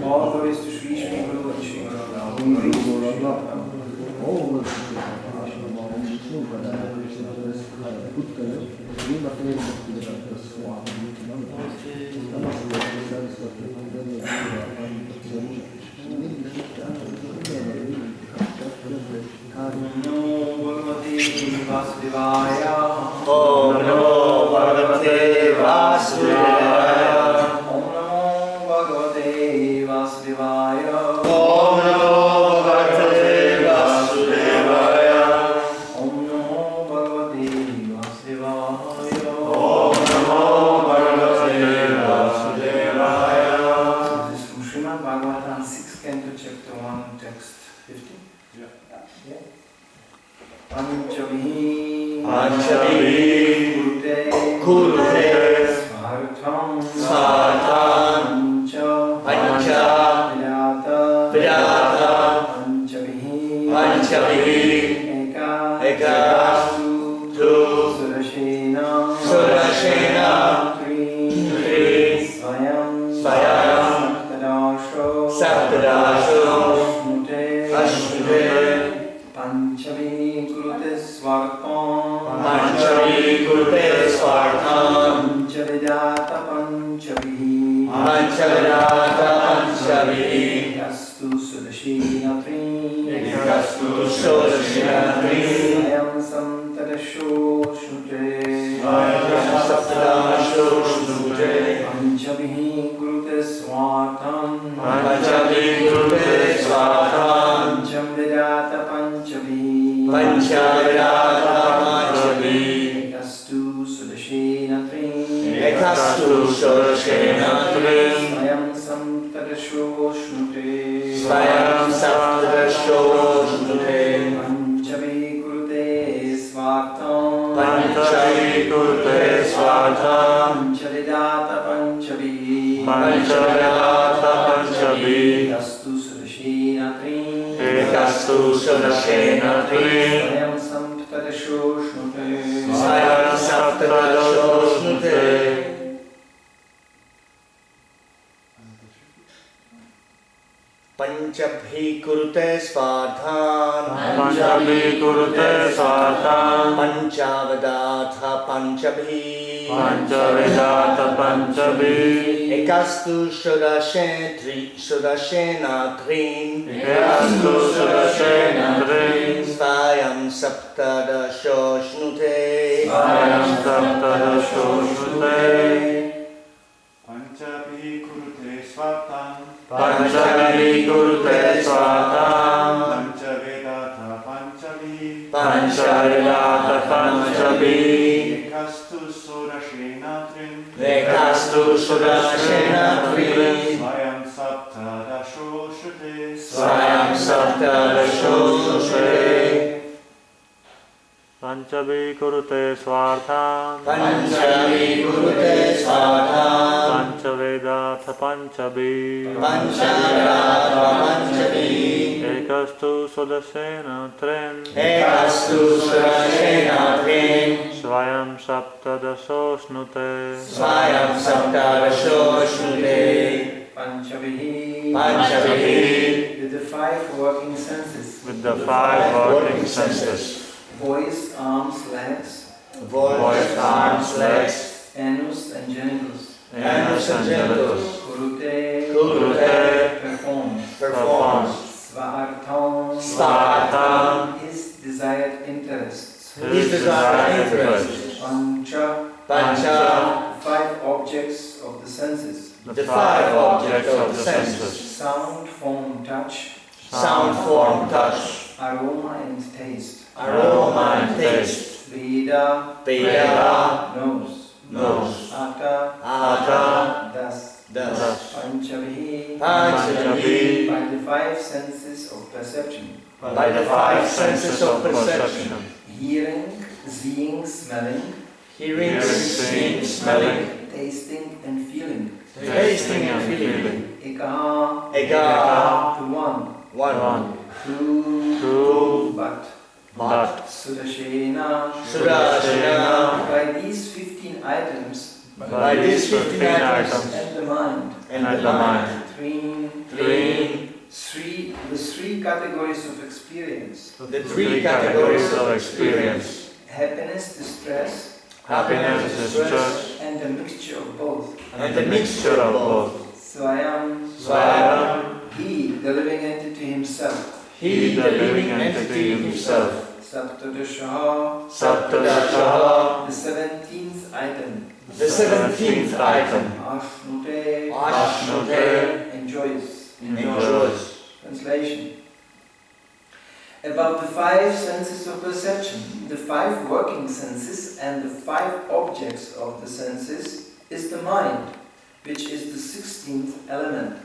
All glories to Shri Shri Guru and Shri Om Namo Bhagavate Vasudevaya. Om Namo Bhagavate Vasudevaya. Om Namo Bhagavate Vasudevaya. Om Namo Bhagavate Vasudevaya. Om Namo Bhagavate Vasudevaya. This is from Srimad Bhagavatam 6th Canto, Chapter 1, Text 50. Yeah. Panchavihi Kurute Svartam Pancha Vidata Panchavihi Eka Surashena Tri Svayam Saptadasho Ashnute Panchavi Kurute Svartam Panchavidata Panchavi Ekastu Sudashina Tri Ayam Samtadasho Shute Panchavi Kurute Svartam Panchavidata Panchavi Ekastu Sudashena Tri Swayam Samtadasho Shnute Panchavi Kurute Svartam Panchavidata Panchavi Ekastu Sudashena Tri Swayam Samtadasho Shnute Panchabhi kurute svardhan Panchavedatha Panchabhi Ekastu Sudashena Trin Svayam Saptadasho Shnute Panchavi kurute svartam Panchavedata Panchavi Ekastu Sudashena Trin Svayam Saptadasho Shute Panchavi kurute svartam Panchavedata Panchavi Ekastu Sudashena Trin Svayam Saptadasho Shnute Panchavihi with the five working senses. Voice, arms, legs. Anus and genitals. Kurute performs. Svartam his desired interests. Pancha five objects of the senses. Sound, form, touch. Aroma and taste. Veda, nose. Ata, dust. Panchavihi, by the five senses of perception. Hearing, seeing, smelling. Tasting and feeling. Eka, Eka, to one, one, Two, but, but, Sudashena. Sudashena. By these 15 items, By these 15 items and the mind, and the mind, three, the three categories of experience, the three categories of experience, happiness, distress, happiness, distress, and a mixture of both. and the mixture of both. Swayam, he, the living entity himself, He, the living entity himself, Saptadashaha, Saptadashaha, the 17th item, the 17th item, Ashnute, Ashnute, enjoys. enjoys. Translation. About the 5 senses of perception, the 5 working senses and the 5 objects of the senses is the mind, which is the 16th element.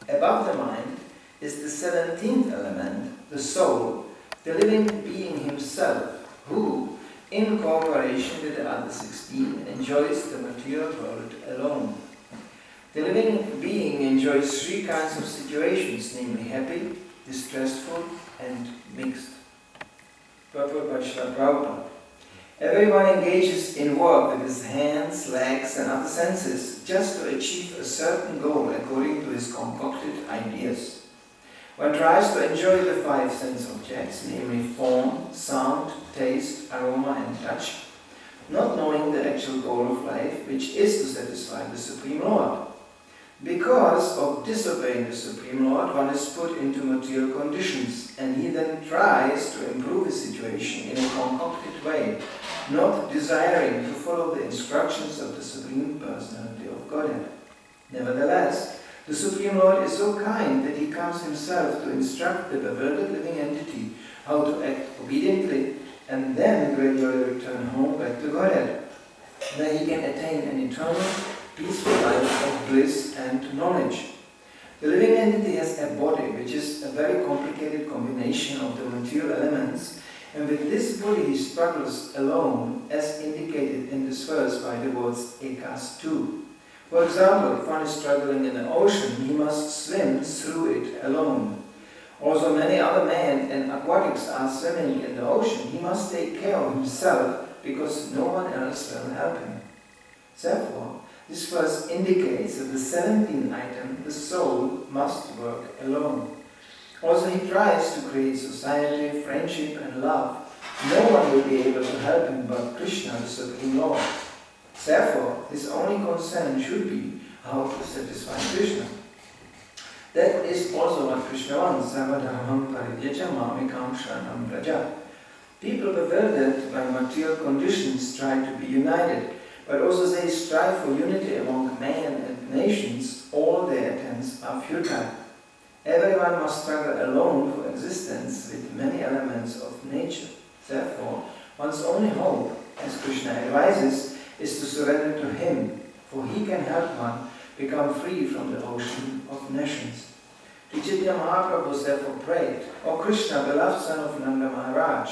Above the mind is the 17th element, the soul, the living being himself, who, in cooperation with the other 16, enjoys the material world alone. The living being enjoys 3 kinds of situations, namely happy, distressful, and mixed. Purport by Srila Prabhupada. Everyone engages in work with his hands, legs, and other senses just to achieve a certain goal according to his concocted ideas. One tries to enjoy the 5 sense objects, namely form, sound, taste, aroma, and touch, not knowing the actual goal of life, which is to satisfy the Supreme Lord. Because of disobeying the Supreme Lord, one is put into material conditions, and he then tries to improve his situation in a concocted way, not desiring to follow the instructions of the Supreme Personality of Godhead. Nevertheless, the Supreme Lord is so kind that he comes himself to instruct the bewildered living entity how to act obediently, and then gradually return home back to Godhead, where he can attain an eternal, peaceful life of bliss and knowledge. The living entity has a body which is a very complicated combination of the material elements, and with this body he struggles alone, as indicated in this verse by the words ekas tu. For example, if one is struggling in the ocean, he must swim through it alone. Also, many other men and aquatics are swimming in the ocean. He must take care of himself because no one else will help him. Therefore, this verse indicates that the 17th item, the soul, must work alone. Also, he tries to create society, friendship, and love. No one will be able to help him but Krishna, the Supreme Lord. Therefore, his only concern should be how to satisfy Krishna. That is also what Krishna wants. Sarvadharmam paridyaja mamikam sharanam vraja. People bewildered by material conditions try to be united, but also they strive for unity among men and nations. All their attempts are futile. Everyone must struggle alone for existence with many elements of nature. Therefore, one's only hope, as Krishna advises, is to surrender to him, for he can help one become free from the ocean of nations. Chaitanya Mahaprabhu therefore prayed, O Krishna, beloved son of Nanda Maharaj,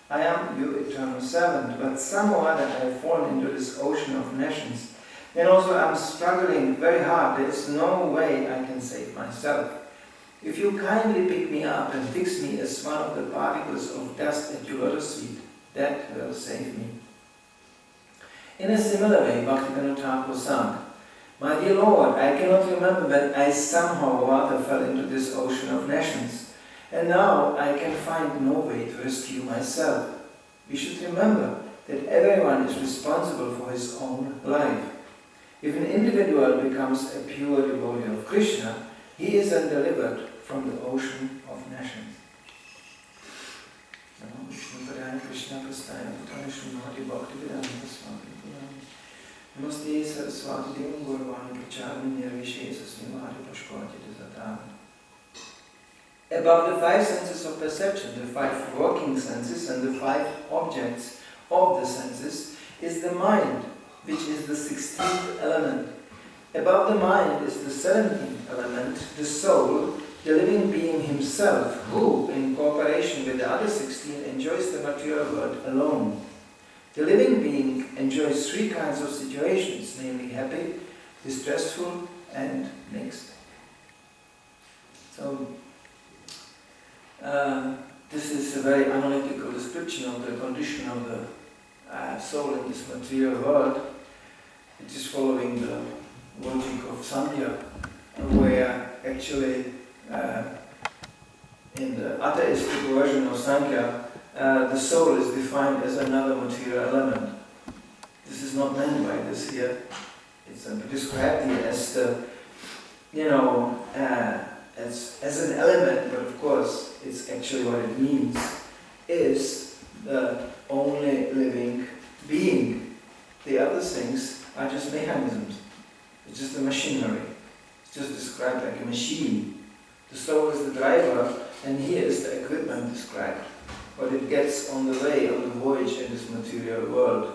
I am your eternal servant, but somehow or other I have fallen into this ocean of nations. And also I am struggling very hard. There is no way I can save myself. If you kindly pick me up and fix me as one of the particles of dust at your lotus feet, that will save me. In a similar way, Bhaktivinoda Thakur sang, My dear Lord, I cannot remember when I somehow or other fell into this ocean of nations, and now I can find no way to rescue myself. We should remember that everyone is responsible for his own life. If an individual becomes a pure devotee of Krishna, he is then delivered from the ocean of nations. Namaste Saraswati Devam Gurvani Pracharani Nirvishes Asmimari Pashkoti Dizatan. Above the 5 senses of perception, the 5 working senses and the 5 objects of the senses is the mind, which is the 16th element. Above the mind is the 17th element, the soul, the living being himself, who, in cooperation with the other 16, enjoys the material world alone. The living being enjoys 3 kinds of situations, namely happy, distressful, and mixed. So, this is a very analytical description of the condition of the soul in this material world. It is following the logic of Sankhya, where actually in the atheistic version of Sankhya, the soul is defined as another material element. This is not meant by this here. It's described here as the, as an element, but of course, it's actually what it means is the only living being. The other things are just mechanisms. It's just a machinery. It's just described like a machine. The soul is the driver, and here is the equipment described. What it gets on the way, on the voyage in this material world.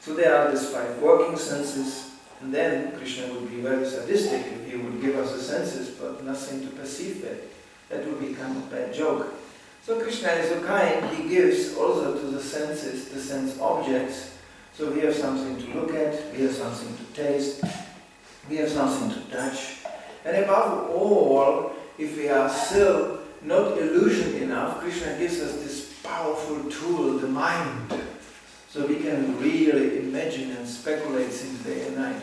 So there are these 5 working senses, and then Krishna would be very sadistic if he would give us the senses, but nothing to perceive it. That would be kind of a bad joke. So Krishna is so kind, he gives also to the senses, the sense objects. So we have something to look at, we have something to taste, we have something to touch. And above all, if we are still not illusioned enough, Krishna gives us this powerful tool, the mind. So we can really imagine and speculate things day and night.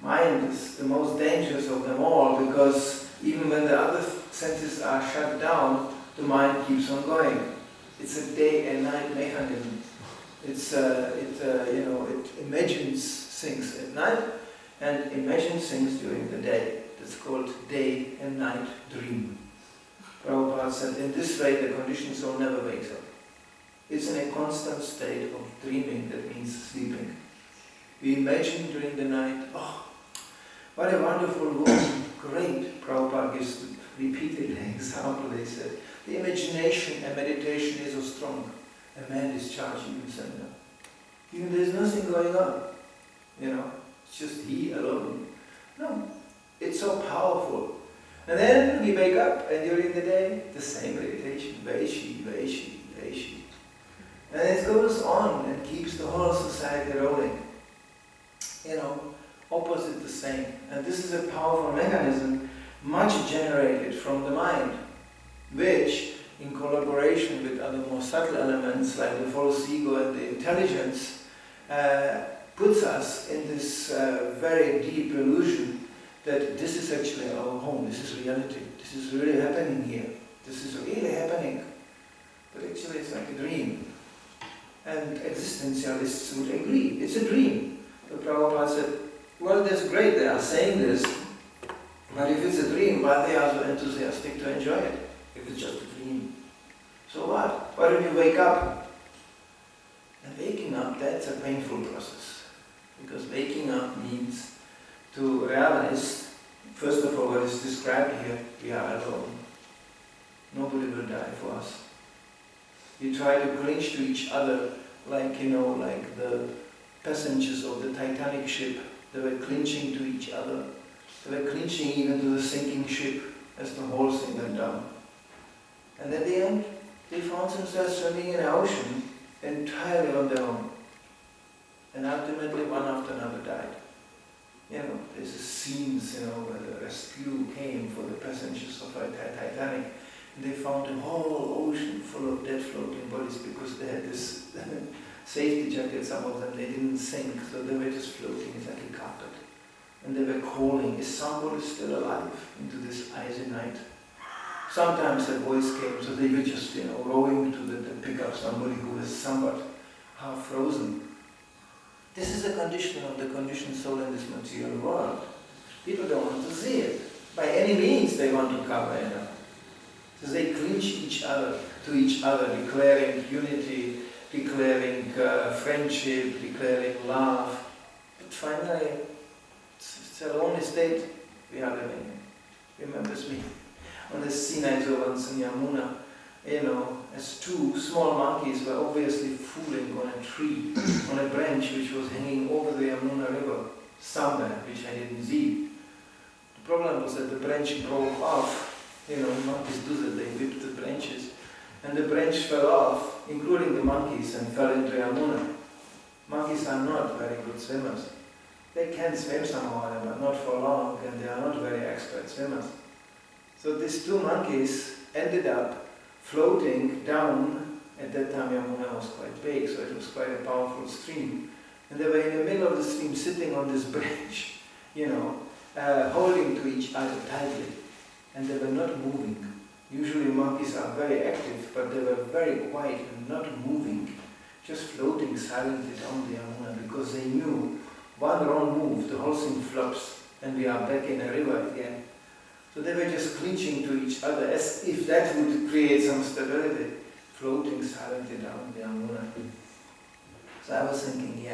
Mind is the most dangerous of them all, because even when the other senses are shut down, the mind keeps on going. It's a day and night mechanism. It imagines things at night and imagines things during the day. It's called day and night dream. Prabhupada said, in this way the conditioned soul never wakes up. It's in a constant state of dreaming, that means sleeping. We imagine during the night, oh, what a wonderful woman, great. Prabhupada gives repeated example. They said, the imagination and meditation is so strong. A man discharged even center. Even there's nothing going on. It's just he alone. No, it's so powerful. And then we wake up, and during the day, the same meditation, Vaishi, Vaishi, Vaishi. And it goes on and keeps the whole society rolling. Opposite the same. And this is a powerful mechanism, much generated from the mind, which, in collaboration with other more subtle elements like the false ego and the intelligence, puts us in this very deep illusion that this is actually our home, this is reality, this is really happening here, this is really happening. But actually it's like a dream. And existentialists would agree, it's a dream. So Prabhupada said, well, that's great, they are saying this, but if it's a dream, why they are so enthusiastic to enjoy it, if it's just a dream? So what? Why don't you wake up? And waking up, that's a painful process. Because waking up means to realize, first of all, what is described here, we are alone. Nobody will die for us. We try to cling to each other like the passengers of the Titanic ship. They were clinching to each other. They were clinching even to the sinking ship as the whole thing went down. And at the end, they found themselves swimming in an ocean entirely on their own. And ultimately, one after another died. There's scenes, where the rescue came for the passengers of the Titanic. And they found a whole ocean full of dead floating bodies because they had this safety jacket, some of them, they didn't sink, so they were just floating, it's like a carpet. And they were calling, is somebody still alive, into this icy night? Sometimes a voice came, so they were just, rowing to pick up somebody who was somewhat half frozen. This is a condition of the conditioned soul in this material world. People don't want to see it. By any means they want to cover it up. So they clinch to each other, declaring unity, declaring friendship, declaring love. But finally, it's a lonely state we are living in. Remembers me on the Sinai once in Yamuna, as 2 small monkeys were obviously fooling on a tree, on a branch which was hanging over the Yamuna river, somewhere, which I didn't see. The problem was that the branch broke off. Monkeys do that, they whip the branches. And the branch fell off, including the monkeys, and fell into Yamuna. Monkeys are not very good swimmers. They can swim somehow, but not for long, and they are not very expert swimmers. So these two monkeys ended up floating down. At that time Yamuna was quite big, so it was quite a powerful stream. And they were in the middle of the stream sitting on this bridge, holding to each other tightly. And they were not moving. Usually monkeys are very active, but they were very quiet and not moving, just floating silently down the Yamuna, because they knew one wrong move, the whole thing flops, and we are back in a river again. So they were just clinching to each other, as if that would create some stability, floating silently down the Yamuna. So I was thinking,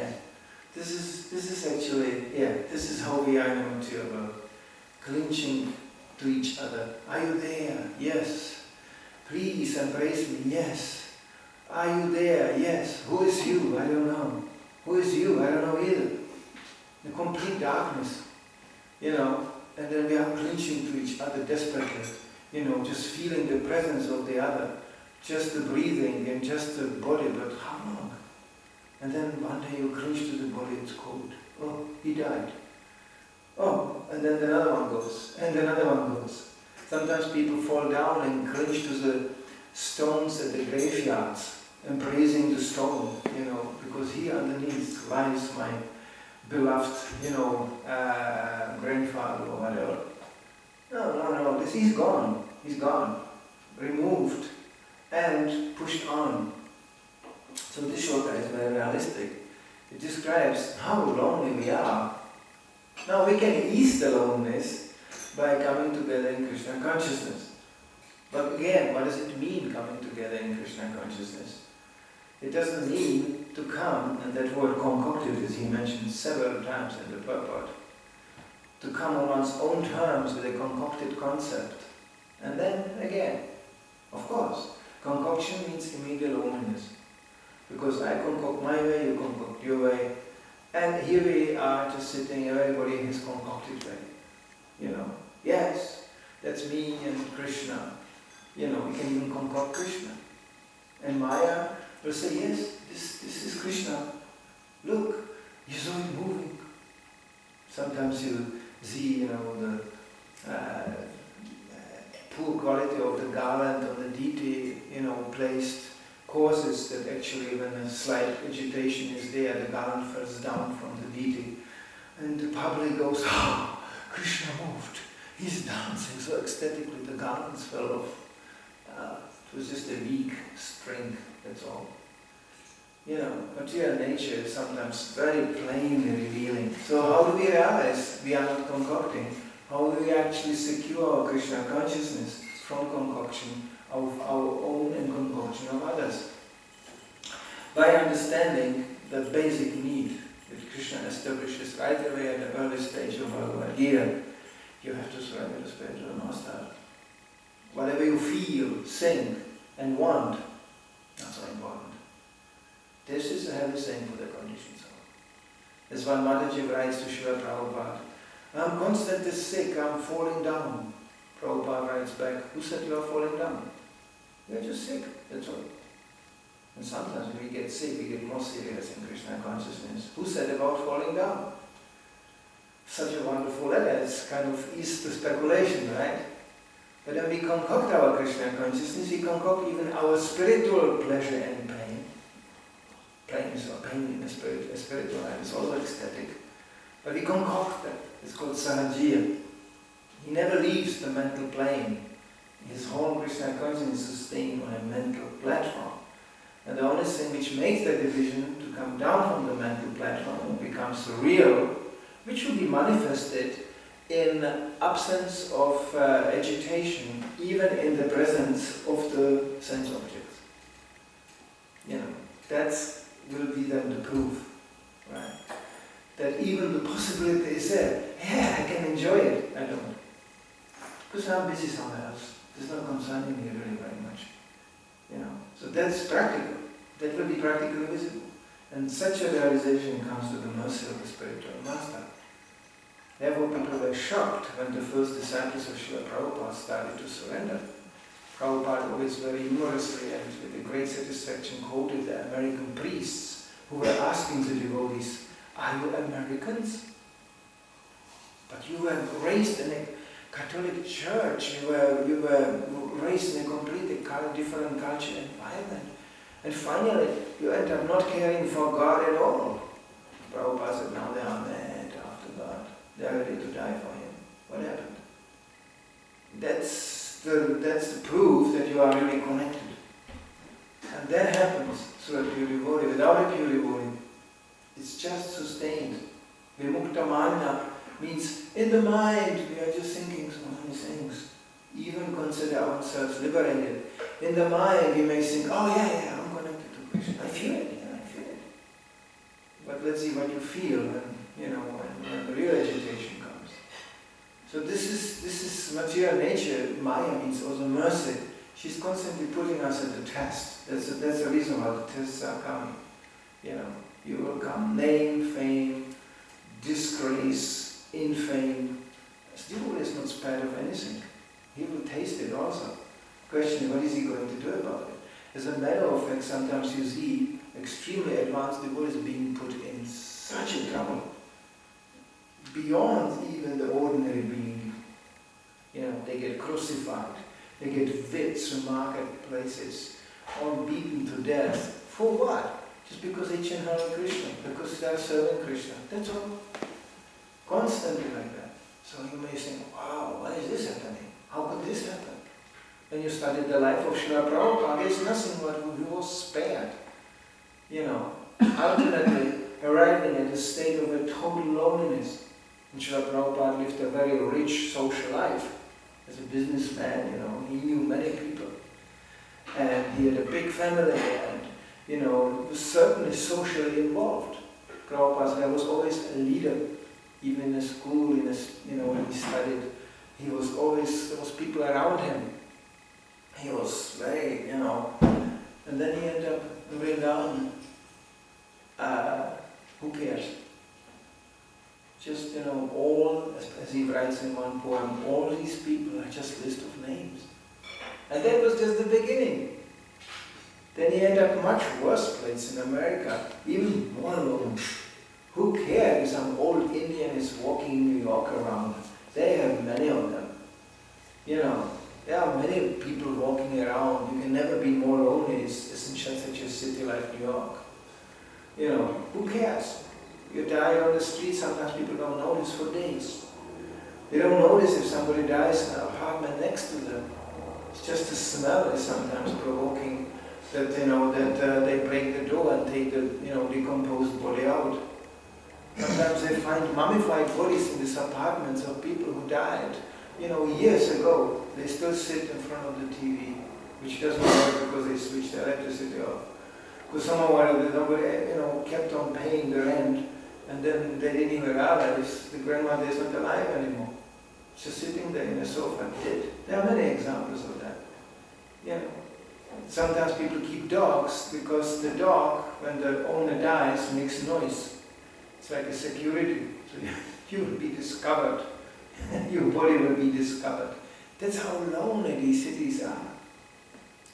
this is actually, this is how we are in the material world, clinching to each other. Are you there? Yes. Please embrace me. Yes. Are you there? Yes. Who is you? I don't know. Who is you? I don't know either. The complete darkness, and then we are clinching to each other desperately, just feeling the presence of the other, just the breathing and just the body, but how long? And then one day you clinch to the body, it's cold. Oh, he died. Oh, and then another one goes, and another one goes. Sometimes people fall down and clinch to the stones at the graveyards, embracing the stone, because here underneath lies my beloved, grandfather or whatever. No, he's gone. He's gone. Removed and pushed on. So this shloka is very realistic. It describes how lonely we are. Now we can ease the loneliness by coming together in Krishna consciousness. But again, what does it mean coming together in Krishna consciousness? It doesn't mean to come, and that word concocted is he mentioned several times in the purport, to come on one's own terms with a concocted concept. And then again, of course, concoction means immediate loneliness. Because I concoct my way, you concoct your way, and here we are just sitting, everybody in his concocted way. Yes, that's me and Krishna. We can even concoct Krishna. And Maya will say, yes, this is Krishna. Look, you saw it moving. Sometimes you see, the poor quality of the garland on the deity, placed causes that actually when a slight agitation is there, the garland falls down from the deity. And the public goes, oh, Krishna moved. He's dancing so ecstatically, the garlands fell off. It was just a weak string, that's all. Material nature is sometimes very plainly revealing. So how do we realize we are not concocting? How do we actually secure our Krishna consciousness from concoction of our own and concoction of others? By understanding the basic need that Krishna establishes right away at the early stage of our idea. You have to surrender to spiritual master. Whatever you feel, think and want, not so important. This is a heavy thing for the conditioned soul. That's why Mataji writes to Srila Prabhupada, I'm constantly sick, I'm falling down. Prabhupada writes back, who said you are falling down? You're just sick, that's all. And sometimes when we get sick, we get more serious in Krishna consciousness. Who said about falling down? Such a wonderful letter, it's kind of eased the speculation, right? But when we concoct our Krishna consciousness, we concoct even our spiritual pleasure and pain. Pain is not pain in the spirit, spiritual life is also ecstatic. But we concoct that. It's called sahajiya. He never leaves the mental plane. His whole Krishna consciousness is sustained on a mental platform. And the only thing which makes that division to come down from the mental platform and becomes real, which will be manifested in absence of agitation, even in the presence of the sense objects. That will be then the proof, right? That even the possibility is there. Yeah, I can enjoy it. I don't. Because I'm busy somewhere else. It's not concerning me really very much. So that's practical. That will be practically visible. And such a realization comes to the mercy of the spiritual master. Therefore people were shocked when the first disciples of Srila Prabhupada started to surrender. Prabhupada always very humorously and with a great satisfaction quoted the American priests who were asking the devotees, are you Americans? But you were raised in a Catholic Church, we were raised in a completely different culture environment. And finally, you end up not caring for God at all. Prabhupada said, now they are mad after God. They are ready to die for Him. What happened? That's the proof that you are really connected. And that happens through a pure devotee. Without a pure devotee, it's just sustained. Vimukta mana means in the mind we are just thinking so many things. Even consider ourselves liberated. In the mind we may think, oh yeah, I'm connected to Krishna. I feel it, I feel it. But let's see what you feel when the real agitation comes. So this is material nature. Maya means also mercy. She's constantly putting us at the test. That's the reason why the tests are coming. You will come name, fame, disgrace, infame. Devotee is not spared of anything. He will taste it also. Question is, what is he going to do about it? As a matter of fact, sometimes you see extremely advanced devotees being put in such a trouble, beyond even the ordinary being. They get crucified, they get whipped to marketplaces, or beaten to death. For what? Just because they chant Hare Krishna, because they are serving Krishna. That's all. Constantly like that. So you may think, wow, why is this happening? How could this happen? When you studied the life of Srila Prabhupada, there's nothing but he was spared. Ultimately arriving at a state of a total loneliness. And Srila Prabhupada lived a very rich social life. As a businessman, he knew many people. And he had a big family and, was certainly socially involved. Prabhupada was always a leader. Even in the school, when he studied, there was people around him. He was very, and then he ended up in Vrindavan. Who cares? Just, all, as he writes in one poem, all these people are just a list of names. And that was just the beginning. Then he ended up in a much worse place in America, even more alone. Who cares if some old Indian is walking in New York around? They have many of them. There are many people walking around. You can never be more lonely as in such a city like New York. Who cares? You die on the street, sometimes people don't notice for days. They don't notice if somebody dies in an apartment next to them. It's just the smell is sometimes provoking that, they break the door and take the, decomposed body out. Sometimes they find mummified bodies in these apartments of people who died, years ago. They still sit in front of the TV, which doesn't work because they switched the electricity off. Because somehow nobody, kept on paying the rent, and then they didn't even realize the grandmother is not alive anymore. She's sitting there in a sofa, dead. There are many examples of that. Sometimes people keep dogs because the dog, when the owner dies, makes noise. It's like a security. So you will be discovered. Your body will be discovered. That's how lonely these cities are.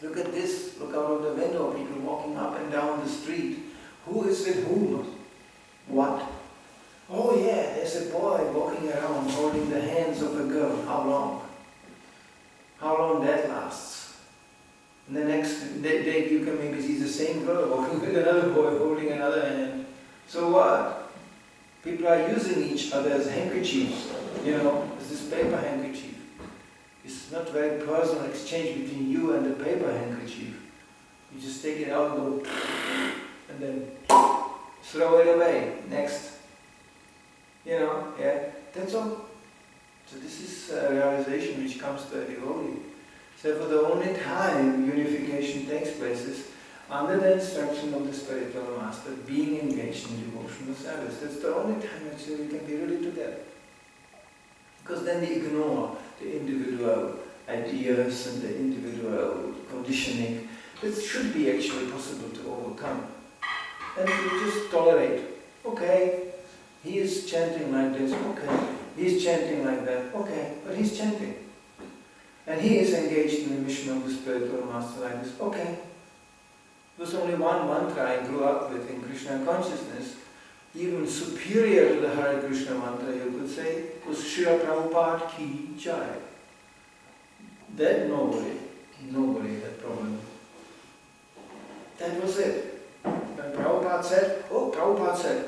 Look at this. Look out of the window. People walking up and down the street. Who is with whom? What? Oh yeah, there's a boy walking around holding the hands of a girl. How long? How long that lasts? And the next day you can maybe see the same girl walking with another boy holding another hand. So what? People are using each other as handkerchiefs, as this paper handkerchief. It's not very personal exchange between you and the paper handkerchief. You just take it out and go, and then throw it away. Next. That's all. So this is a realization which comes to a devotee. So for the only time unification takes place is under the instruction of the spiritual master, being engaged in devotional service. That's the only time actually we can be really together. Because then we ignore the individual ideas and the individual conditioning that should be actually possible to overcome. And we just tolerate. Okay, he is chanting like this, okay. He is chanting like that, okay, but he's chanting. And he is engaged in the mission of the spiritual master like this, okay. There was only one mantra I grew up with in Krishna consciousness. even superior to the Hare Krishna mantra, you could say, was Srila Prabhupada ki jai. That nobody had problem. That was it. When Prabhupada said, oh, Prabhupada said.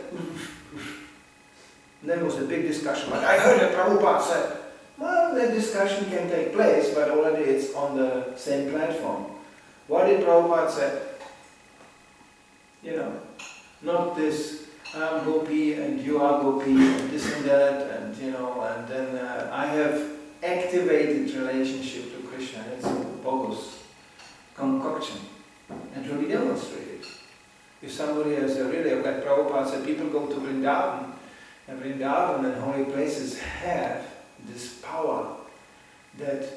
And then there was a big discussion, but I heard that Prabhupada said. Well, that discussion can take place, but already it's on the same platform. What did Prabhupada say? Not this, I'm Gopi and you are Gopi and this and that, and and then I have activated relationship to Krishna. It's a bogus concoction and really demonstrated. If somebody has a really, like Prabhupada said, people go to Vrindavan, and Vrindavan and holy places have this power that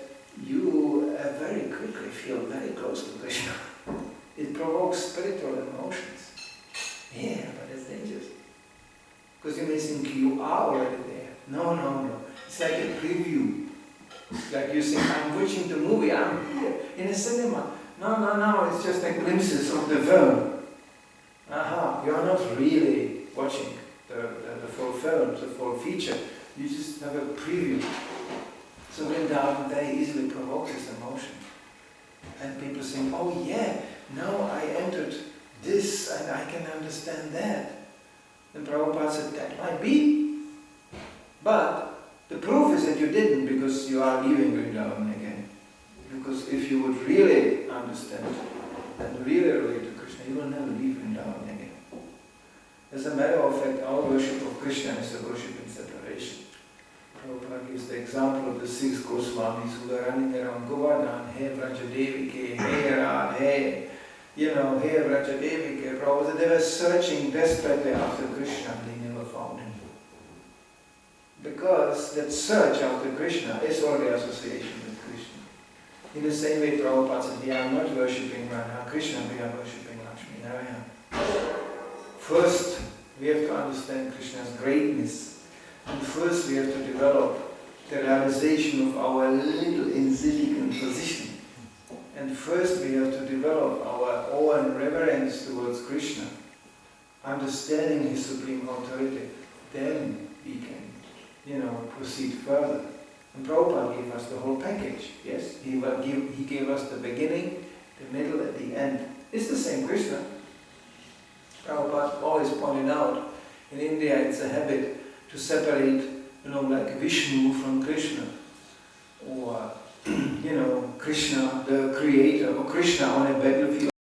you very quickly feel very close to Krishna. It provokes spiritual emotions. Yeah, but it's dangerous. Because you may think you are already there. No. It's like a preview. It's like you think, I'm watching the movie, I'm here in a cinema. No, it's just like glimpses of the film. You're not really watching the full film, the full feature. You just have a preview. So Vrindavan very easily provokes this emotion. And people think, oh yeah, now I entered this and I can understand that. And Prabhupada said, that might be. But the proof is that you didn't, because you are leaving Vrindavan again. Because if you would really understand and really relate to Krishna, you will never leave Vrindavan again. As a matter of fact, our worship of Krishna is a worship in separation. Prabhupada gives the example of the 6 Goswamis who are running around Govardhan, hey Vrajadevike, hey Rad, hey Vrajadevike. Prabhupada, they were searching desperately after Krishna, they never found him. Because that search after Krishna is already association with Krishna. In the same way, Prabhupada said, we are not worshipping Radha Krishna, we are worshipping Lakshmi Narayana. First, we have to understand Krishna's greatness. And first, we have to develop the realization of our little insignificant position. And first, we have to develop our awe and reverence towards Krishna, understanding his supreme authority. Then we can, proceed further. And Prabhupada gave us the whole package. Yes, he gave us the beginning, the middle, and the end. It's the same Krishna. Prabhupada always pointed out, in India it's a habit to separate, like Vishnu from Krishna, or Krishna the creator, or Krishna on a battlefield